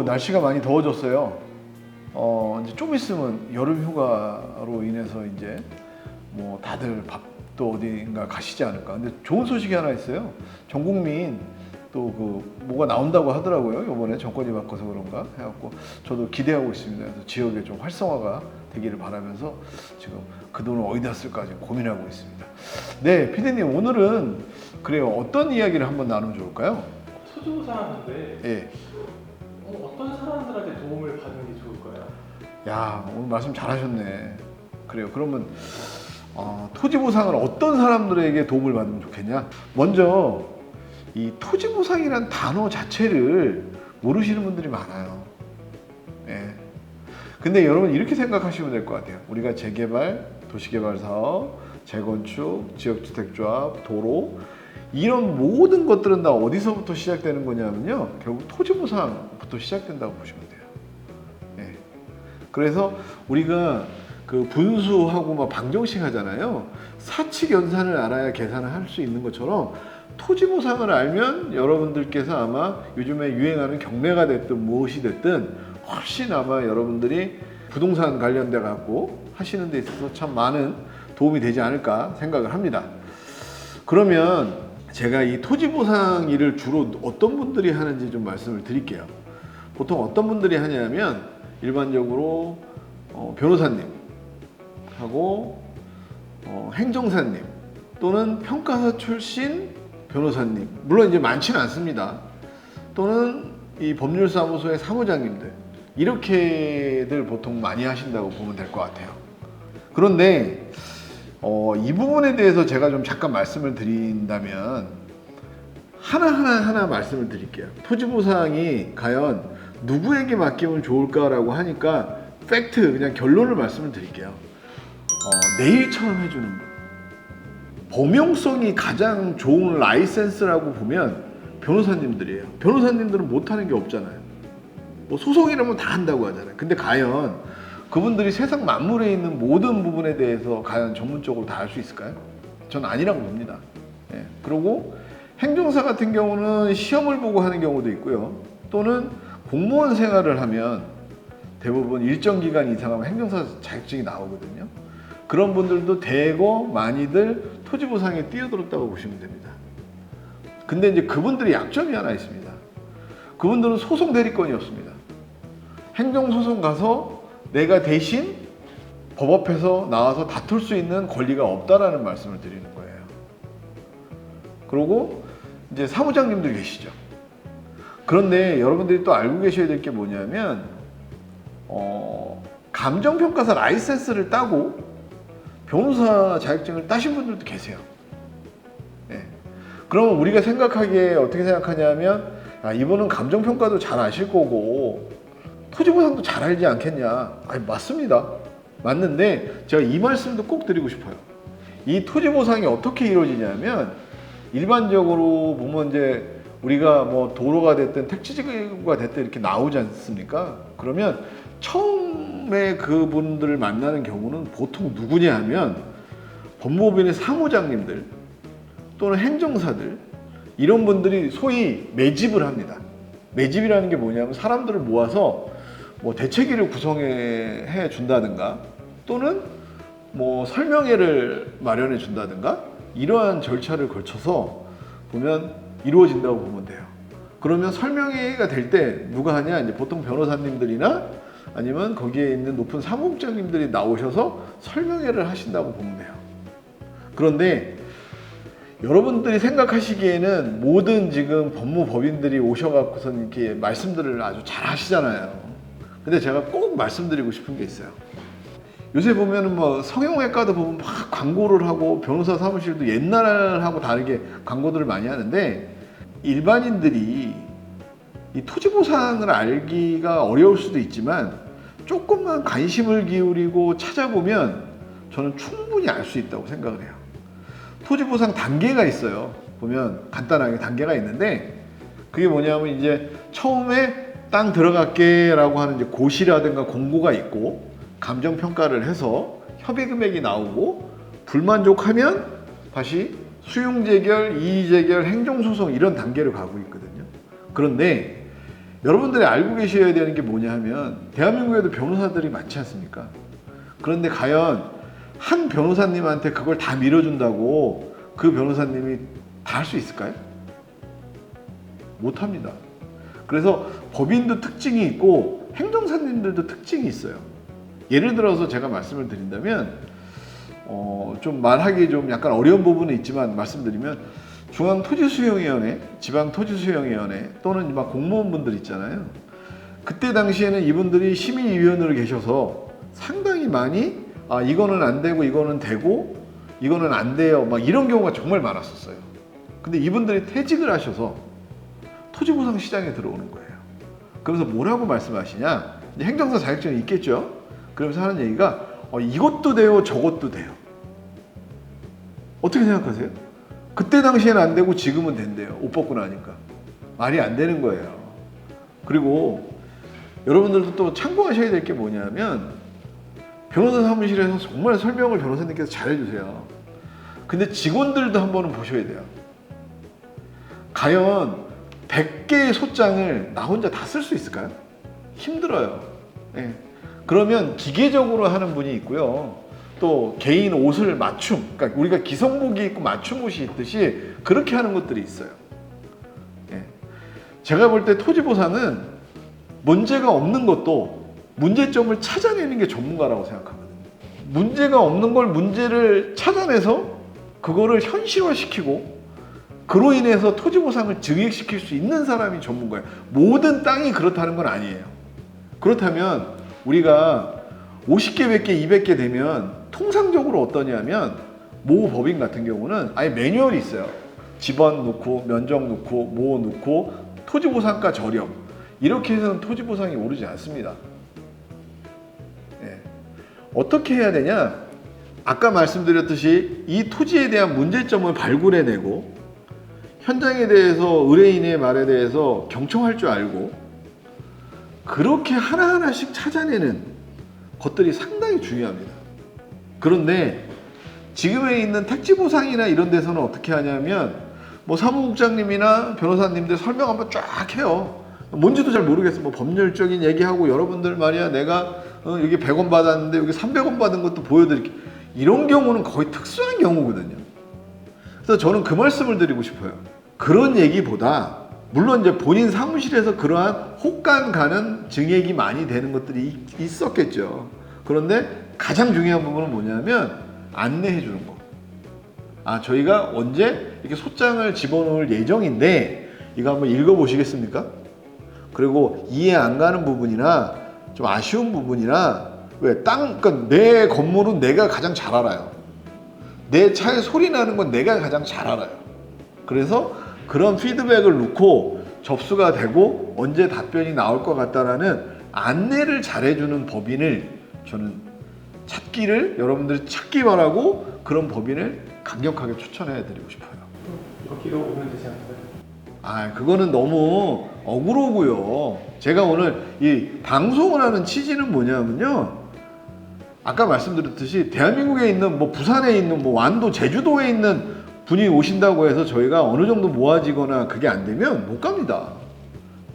날씨가 많이 더워졌어요. 이제 좀 있으면 여름 휴가로 인해서 이제 뭐 다들 밥도 어딘가 가시지 않을까. 근데 좋은 소식이 하나 있어요. 전 국민 또 뭐가 나온다고 하더라고요. 이번에 정권이 바꿔서 그런가 해갖고 저도 기대하고 있습니다. 그래서 지역에 좀 활성화가 되기를 바라면서 지금 그 돈을 어디다 쓸까 지금 고민하고 있습니다. 네, 피디님 오늘은 그래요. 어떤 이야기를 한번 나누면 좋을까요? 토지보상하는데 예. 어떤 사람들한테 도움을 받는 게 좋을까요? 야, 오늘 말씀 잘하셨네. 그래요. 그러면 토지보상을 어떤 사람들에게 도움을 받으면 좋겠냐? 먼저 이 토지보상이란 단어 자체를 모르시는 분들이 많아요. 예. 근데 여러분 이렇게 생각하시면 될 것 같아요. 우리가 재개발, 도시개발사업, 재건축, 지역주택조합, 도로 이런 모든 것들은 다 어디서부터 시작되는 거냐면요. 결국 토지보상부터 시작된다고 보시면 돼요. 예. 그래서 우리가 그 분수하고 막 방정식 하잖아요. 사칙 연산을 알아야 계산을 할 수 있는 것처럼 토지보상을 알면 여러분들께서 아마 요즘에 유행하는 경매가 됐든 무엇이 됐든 훨씬 아마 여러분들이 부동산 관련돼 갖고 하시는 데 있어서 참 많은 도움이 되지 않을까 생각을 합니다. 그러면 제가 이 토지보상 일을 주로 어떤 분들이 하는지 좀 말씀을 드릴게요. 보통 어떤 분들이 하냐면 일반적으로 변호사님하고 행정사님 또는 평가사 출신 변호사님, 물론 이제 많지는 않습니다. 또는 이 법률사무소의 사무장님들 이렇게들 보통 많이 하신다고 보면 될 것 같아요. 그런데 이 부분에 대해서 제가 좀 잠깐 말씀을 드린다면 하나 말씀을 드릴게요. 토지보상이 과연 누구에게 맡기면 좋을까라고 하니까 팩트 그냥 결론을 말씀을 드릴게요. 내일처럼 해주는 분. 범용성이 가장 좋은 라이센스라고 보면 변호사님들이에요. 변호사님들은 못하는 게 없잖아요. 뭐 소송이라면 다 한다고 하잖아요. 근데 과연 그분들이 세상 만물에 있는 모든 부분에 대해서 과연 전문적으로 다 알 수 있을까요? 전 아니라고 봅니다. 예. 그리고 행정사 같은 경우는 시험을 보고 하는 경우도 있고요. 또는 공무원 생활을 하면 대부분 일정 기간 이상 하면 행정사 자격증이 나오거든요. 그런 분들도 대거 많이들 토지보상에 뛰어들었다고 보시면 됩니다. 근데 이제 그분들의 약점이 하나 있습니다. 그분들은 소송 대리권이었습니다. 행정소송 가서 내가 대신 법 앞에서 나와서 다툴 수 있는 권리가 없다라는 말씀을 드리는 거예요. 그리고 이제 사무장님들 계시죠. 그런데 여러분들이 또 알고 계셔야 될 게 뭐냐면 감정평가사 라이센스를 따고 변호사 자격증을 따신 분들도 계세요. 네. 그러면 우리가 생각하기에 어떻게 생각하냐면 이분은 감정평가도 잘 아실 거고 토지보상도 잘 알지 않겠냐. 아니, 맞습니다. 맞는데 제가 이 말씀도 꼭 드리고 싶어요. 이 토지보상이 어떻게 이루어지냐면 일반적으로 보면 이제 우리가 뭐 도로가 됐든 택지지구가 됐든 이렇게 나오지 않습니까? 그러면 처음에 그분들을 만나는 경우는 보통 누구냐 하면 법무법인의 사무장님들 또는 행정사들 이런 분들이 소위 매집을 합니다. 매집이라는 게 뭐냐면 사람들을 모아서 뭐 대책위를 구성해 준다든가 또는 뭐 설명회를 마련해 준다든가 이러한 절차를 거쳐서 보면 이루어진다고 보면 돼요. 그러면 설명회가 될 때 누가 하냐? 이제 보통 변호사님들이나 아니면 거기에 있는 높은 사무국장님들이 나오셔서 설명회를 하신다고 보면 돼요. 그런데 여러분들이 생각하시기에는 모든 지금 법무법인들이 오셔갖고선 이렇게 말씀들을 아주 잘 하시잖아요. 근데 제가 꼭 말씀드리고 싶은 게 있어요. 요새 보면은 뭐 성형외과도 보면 막 광고를 하고 변호사 사무실도 옛날하고 다르게 광고들을 많이 하는데 일반인들이 이 토지보상을 알기가 어려울 수도 있지만 조금만 관심을 기울이고 찾아보면 저는 충분히 알 수 있다고 생각을 해요. 토지보상 단계가 있어요. 보면 간단하게 단계가 있는데 그게 뭐냐면 이제 처음에 땅 들어갈게 라고 하는 이제 고시라든가 공고가 있고 감정평가를 해서 협의 금액이 나오고 불만족하면 다시 수용재결, 이의재결, 행정소송 이런 단계로 가고 있거든요. 그런데 여러분들이 알고 계셔야 되는 게 뭐냐 하면 대한민국에도 변호사들이 많지 않습니까? 그런데 과연 한 변호사님한테 그걸 다 밀어준다고 그 변호사님이 다 할 수 있을까요? 못합니다. 그래서 법인도 특징이 있고 행정사님들도 특징이 있어요. 예를 들어서 제가 말씀을 드린다면 좀 말하기 좀 약간 어려운 부분은 있지만 말씀드리면 중앙토지수용위원회, 지방토지수용위원회 또는 막 공무원분들 있잖아요. 그때 당시에는 이분들이 심의위원으로 계셔서 상당히 많이 이거는 안 되고 이거는 되고 이거는 안 돼요 막 이런 경우가 정말 많았었어요. 근데 이분들이 퇴직을 하셔서 토지보상 시장에 들어오는 거예요. 그러면서 뭐라고 말씀하시냐? 이제 행정사 자격증이 있겠죠. 그러면서 하는 얘기가 이것도 돼요, 저것도 돼요. 어떻게 생각하세요? 그때 당시에는 안 되고 지금은 된대요. 옷 벗고 나니까. 말이 안 되는 거예요. 그리고 여러분들도 또 참고하셔야 될 게 뭐냐면 변호사 사무실에서 정말 설명을 변호사님께서 잘해주세요. 근데 직원들도 한번은 보셔야 돼요. 과연 100개의 소장을 나 혼자 다 쓸 수 있을까요? 힘들어요. 예. 그러면 기계적으로 하는 분이 있고요. 또 개인 옷을 맞춤, 그러니까 우리가 기성복이 있고 맞춤 옷이 있듯이 그렇게 하는 것들이 있어요. 예. 제가 볼 때 토지보상은 문제가 없는 것도 문제점을 찾아내는 게 전문가라고 생각하거든요. 문제가 없는 걸 문제를 찾아내서 그거를 현실화시키고 그로 인해서 토지보상을 증액시킬 수 있는 사람이 전문가예요. 모든 땅이 그렇다는 건 아니에요. 그렇다면 우리가 50개, 100개, 200개 되면 통상적으로 어떠냐면 모 법인 같은 경우는 아예 매뉴얼이 있어요. 지번 넣고 면적 넣고 모 넣고 토지보상가 저렴 이렇게 해서는 토지보상이 오르지 않습니다. 예. 어떻게 해야 되냐? 아까 말씀드렸듯이 이 토지에 대한 문제점을 발굴해내고 현장에 대해서 의뢰인의 말에 대해서 경청할 줄 알고 그렇게 하나하나씩 찾아내는 것들이 상당히 중요합니다. 그런데 지금에 있는 택지보상이나 이런 데서는 어떻게 하냐면 뭐 사무국장님이나 변호사님들 설명 한번 쫙 해요. 뭔지도 잘 모르겠어. 뭐 법률적인 얘기하고 여러분들 말이야 내가 여기 100원 받았는데 여기 300원 받은 것도 보여드릴게. 이런 경우는 거의 특수한 경우거든요. 그래서 저는 그 말씀을 드리고 싶어요. 그런 얘기보다 물론 이제 본인 사무실에서 그러한 혹간 가는 증액이 많이 되는 것들이 있었겠죠. 그런데 가장 중요한 부분은 뭐냐면 안내해 주는 거. 저희가 언제 이렇게 소장을 집어넣을 예정인데 이거 한번 읽어보시겠습니까? 그리고 이해 안 가는 부분이나 좀 아쉬운 부분이나 그러니까 내 건물은 내가 가장 잘 알아요. 내 차에 소리 나는 건 내가 가장 잘 알아요. 그래서 그런 피드백을 놓고 접수가 되고 언제 답변이 나올 것 같다라는 안내를 잘해주는 법인을 저는 여러분들이 찾기 바라고 그런 법인을 강력하게 추천해 드리고 싶어요. 여기로 오면 되지 않을까요? 그거는 너무 억울하고요. 제가 오늘 이 방송을 하는 취지는 뭐냐면요. 아까 말씀드렸듯이 대한민국에 있는 뭐 부산에 있는 뭐 완도 제주도에 있는 분이 오신다고 해서 저희가 어느 정도 모아지거나 그게 안 되면 못 갑니다.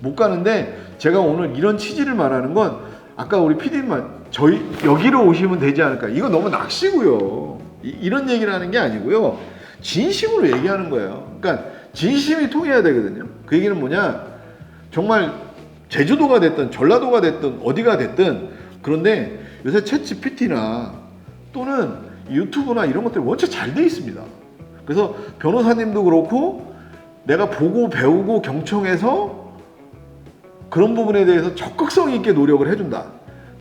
못 가는데 제가 오늘 이런 취지를 말하는 건 아까 우리 PD님 저희 여기로 오시면 되지 않을까. 이거 너무 낚시고요. 이런 얘기를 하는 게 아니고요. 진심으로 얘기하는 거예요. 그러니까 진심이 통해야 되거든요. 그 얘기는 뭐냐. 정말 제주도가 됐든 전라도가 됐든 어디가 됐든 그런데 요새 챗GPT나 또는 유튜브나 이런 것들이 원체 잘 돼 있습니다. 그래서 변호사님도 그렇고 내가 보고 배우고 경청해서 그런 부분에 대해서 적극성 있게 노력을 해준다.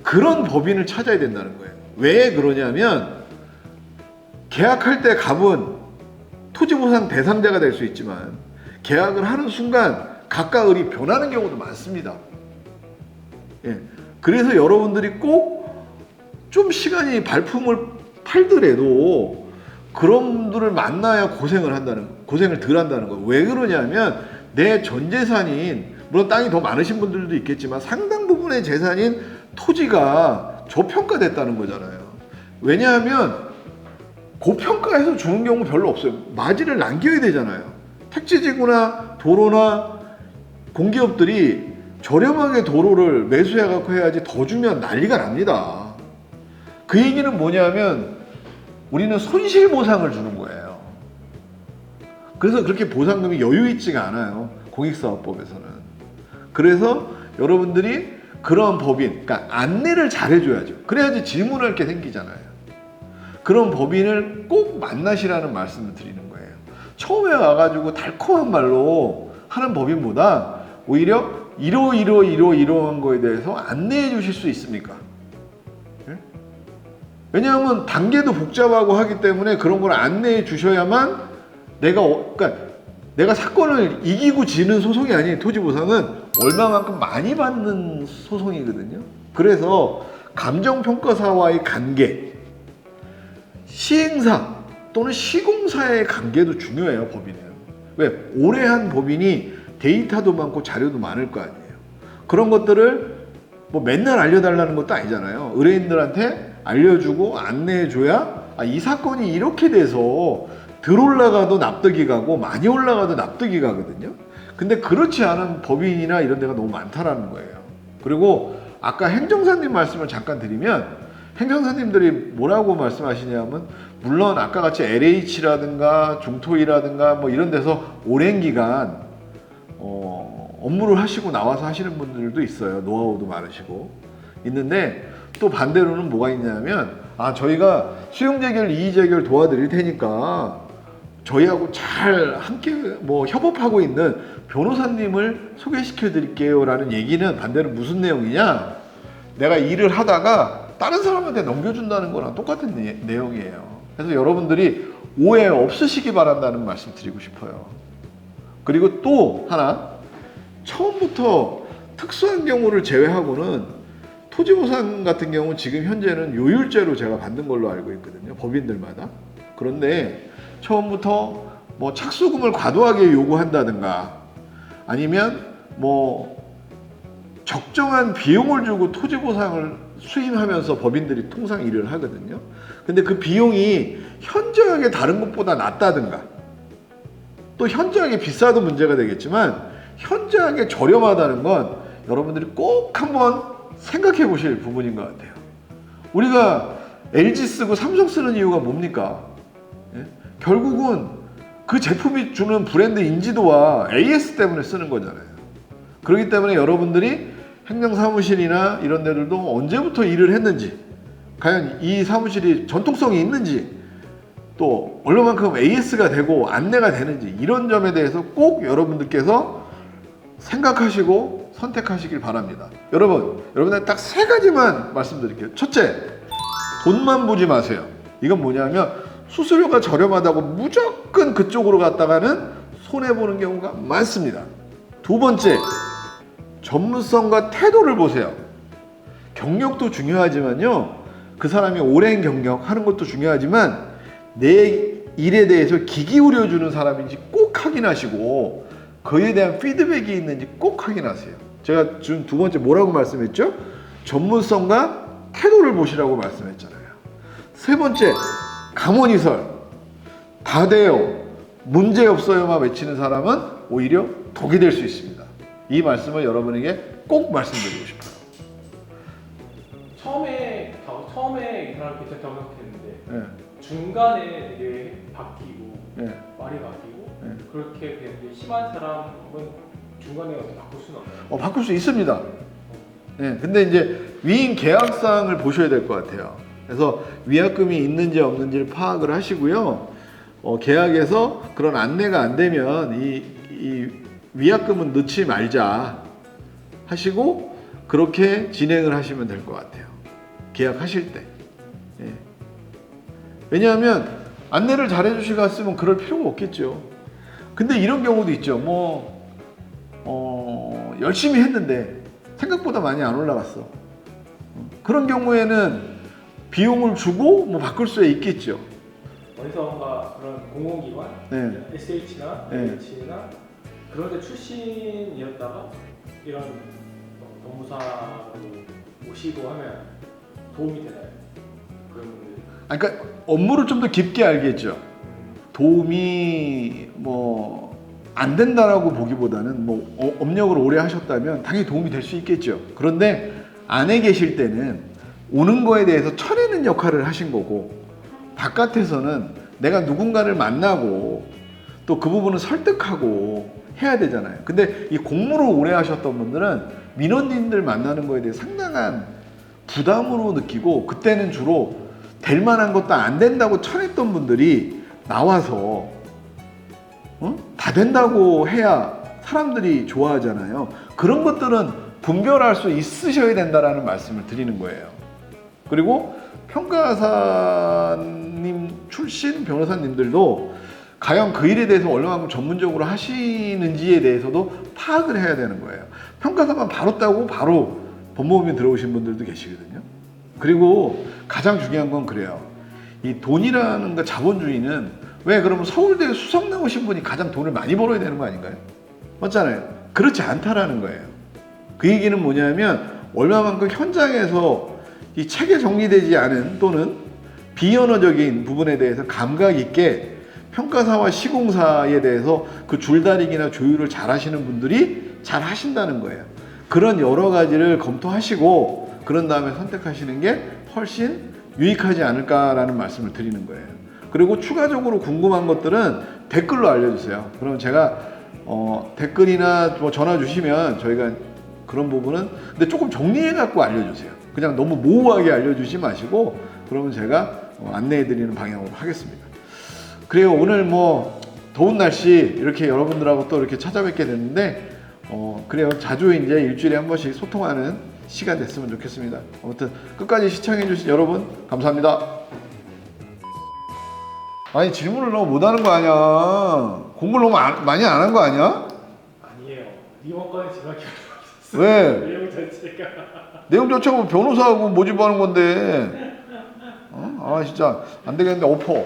그런 법인을 찾아야 된다는 거예요. 왜 그러냐면 계약할 때 갑은 토지보상 대상자가 될 수 있지만 계약을 하는 순간 갑과 을이 변하는 경우도 많습니다. 예. 그래서 여러분들이 꼭 좀 시간이 발품을 팔더라도 그런 분들을 만나야 고생을 덜 한다는 거예요. 왜 그러냐면 내 전 재산인 물론 땅이 더 많으신 분들도 있겠지만 상당 부분의 재산인 토지가 저평가됐다는 거잖아요. 왜냐하면 고평가해서 주는 경우 별로 없어요. 마진을 남겨야 되잖아요. 택지지구나 도로나 공기업들이 저렴하게 도로를 매수해갖고 해야지 더 주면 난리가 납니다. 그 얘기는 뭐냐면 우리는 손실보상을 주는 거예요. 그래서 그렇게 보상금이 여유 있지가 않아요. 공익사업법에서는. 그래서 여러분들이 그런 법인, 그러니까 안내를 잘해줘야죠. 그래야지 질문할 게 생기잖아요. 그런 법인을 꼭 만나시라는 말씀을 드리는 거예요. 처음에 와가지고 달콤한 말로 하는 법인보다 오히려 이러한 거에 대해서 안내해 주실 수 있습니까? 예? 왜냐하면 단계도 복잡하고 하기 때문에 그런 걸 안내해 주셔야만 그러니까 내가 사건을 이기고 지는 소송이 아닌 토지보상은 얼마만큼 많이 받는 소송이거든요. 그래서 감정평가사와의 관계, 시행사 또는 시공사의 관계도 중요해요, 법인은. 왜? 오래 한 법인이 데이터도 많고 자료도 많을 거 아니에요. 그런 것들을 뭐 맨날 알려달라는 것도 아니잖아요. 의뢰인들한테 알려주고 안내해줘야 이 사건이 이렇게 돼서 덜 올라가도 납득이 가고 많이 올라가도 납득이 가거든요. 근데 그렇지 않은 법인이나 이런 데가 너무 많다라는 거예요. 그리고 아까 행정사님 말씀을 잠깐 드리면 행정사님들이 뭐라고 말씀하시냐면 물론 아까 같이 LH라든가 중토이라든가 뭐 이런 데서 오랜 기간 업무를 하시고 나와서 하시는 분들도 있어요. 노하우도 많으시고 있는데 또 반대로는 뭐가 있냐면 저희가 수용재결, 이의재결 도와드릴 테니까 저희하고 잘 함께 뭐 협업하고 있는 변호사님을 소개시켜 드릴게요 라는 얘기는 반대로 무슨 내용이냐, 내가 일을 하다가 다른 사람한테 넘겨준다는 거랑 똑같은 내용이에요. 그래서 여러분들이 오해 없으시기 바란다는 말씀 드리고 싶어요. 그리고 또 하나, 처음부터 특수한 경우를 제외하고는 토지보상 같은 경우 지금 현재는 요율제로 제가 받는 걸로 알고 있거든요, 법인들마다. 그런데 처음부터 뭐 착수금을 과도하게 요구한다든가 아니면 뭐 적정한 비용을 주고 토지보상을 수임하면서 법인들이 통상 일을 하거든요. 근데 그 비용이 현저하게 다른 것보다 낮다든가 또 현저하게 비싸도 문제가 되겠지만 현저하게 저렴하다는 건 여러분들이 꼭 한번 생각해 보실 부분인 것 같아요. 우리가 LG 쓰고 삼성 쓰는 이유가 뭡니까? 예? 결국은 그 제품이 주는 브랜드 인지도와 AS 때문에 쓰는 거잖아요. 그렇기 때문에 여러분들이 행정사무실이나 이런 데들도 언제부터 일을 했는지, 과연 이 사무실이 전통성이 있는지, 또 얼마만큼 AS가 되고 안내가 되는지, 이런 점에 대해서 꼭 여러분들께서 생각하시고 선택하시길 바랍니다. 여러분들 딱 세 가지만 말씀드릴게요. 첫째, 돈만 보지 마세요. 이건 뭐냐면 수수료가 저렴하다고 무조건 그쪽으로 갔다가는 손해보는 경우가 많습니다. 두 번째, 전문성과 태도를 보세요. 경력도 중요하지만요, 그 사람이 오랜 경력 하는 것도 중요하지만 내 일에 대해서 귀 기울여주는 사람인지 꼭 확인하시고 그에 대한 피드백이 있는지 꼭 확인하세요. 제가 지금 두 번째 뭐라고 말씀했죠? 전문성과 태도를 보시라고 말씀했잖아요. 세 번째, 감언이설, 다 돼요, 문제 없어요만 외치는 사람은 오히려 독이 될 수 있습니다. 이 말씀을 여러분에게 꼭 말씀드리고 싶어요. 처음에 이 사람 괜찮다고 생각했는데 네. 중간에 되게 바뀌고 네. 말이 바뀌고 네. 그렇게 되는 게 심한 사람은 중간에 어떻게 바꿀 수는 없나요? 바꿀 수 있습니다. 네, 근데 이제 위임 계약사항을 보셔야 될 것 같아요. 그래서 위약금이 있는지 없는지를 파악을 하시고요. 계약에서 그런 안내가 안 되면 이 위약금은 넣지 말자 하시고 그렇게 진행을 하시면 될 것 같아요. 계약하실 때. 예. 왜냐하면 안내를 잘 해주시고 갔으면 그럴 필요가 없겠죠. 근데 이런 경우도 있죠. 열심히 했는데 생각보다 많이 안 올라갔어. 그런 경우에는 비용을 주고 바꿀 수 있겠죠. 어디선가 그런 공공기관, 네. SH나 네. LH나 그런 데 출신이었다가 이런 법무사로 오시고 하면 도움이 되나요? 그런 분들이? 그러니까 업무를 좀 더 깊게 알겠죠. 도움이 뭐 안 된다라고 보기보다는 뭐 업력을 오래 하셨다면 당연히 도움이 될 수 있겠죠. 그런데 안에 계실 때는 오는 거에 대해서 쳐내는 역할을 하신 거고, 바깥에서는 내가 누군가를 만나고 또 그 부분을 설득하고 해야 되잖아요. 근데 이 공무를 오래 하셨던 분들은 민원인들 만나는 거에 대해 상당한 부담으로 느끼고, 그때는 주로 될 만한 것도 안 된다고 쳐냈던 분들이 나와서 다 된다고 해야 사람들이 좋아하잖아요. 그런 것들은 분별할 수 있으셔야 된다라는 말씀을 드리는 거예요. 그리고 평가사님 출신 변호사님들도 과연 그 일에 대해서 얼마만큼 전문적으로 하시는지에 대해서도 파악을 해야 되는 거예요. 평가사만 바로 따고 바로 법무법인 들어오신 분들도 계시거든요. 그리고 가장 중요한 건 그래요. 이 돈이라는 거, 자본주의는 왜 그러면 서울대 수석 나오신 분이 가장 돈을 많이 벌어야 되는 거 아닌가요? 맞잖아요. 그렇지 않다라는 거예요. 그 얘기는 뭐냐면 얼마만큼 현장에서 이 체계 정리되지 않은 또는 비언어적인 부분에 대해서 감각 있게 평가사와 시공사에 대해서 그 줄다리기나 조율을 잘 하시는 분들이 잘 하신다는 거예요. 그런 여러 가지를 검토하시고 그런 다음에 선택하시는 게 훨씬 유익하지 않을까라는 말씀을 드리는 거예요. 그리고 추가적으로 궁금한 것들은 댓글로 알려주세요. 그럼 제가 댓글이나 뭐 전화 주시면 저희가 그런 부분은 근데 조금 정리해 갖고 알려주세요. 그냥 너무 모호하게 알려주지 마시고 그러면 제가 안내해 드리는 방향으로 하겠습니다. 그래요. 오늘 뭐 더운 날씨 이렇게 여러분들하고 또 이렇게 찾아뵙게 됐는데 그래요. 자주 이제 일주일에 한 번씩 소통하는 시간 됐으면 좋겠습니다. 아무튼 끝까지 시청해 주신 여러분 감사합니다. 아니 질문을 너무 못하는 거 아니야. 공부를 너무 많이 안 한 거 아니야? 아니에요. 이번 건에 제가 기억이 없었어요. 왜? 내용 자체가. 내용 자체가 변호사하고 모집하는 건데 아 진짜 안 되겠는데 엎어.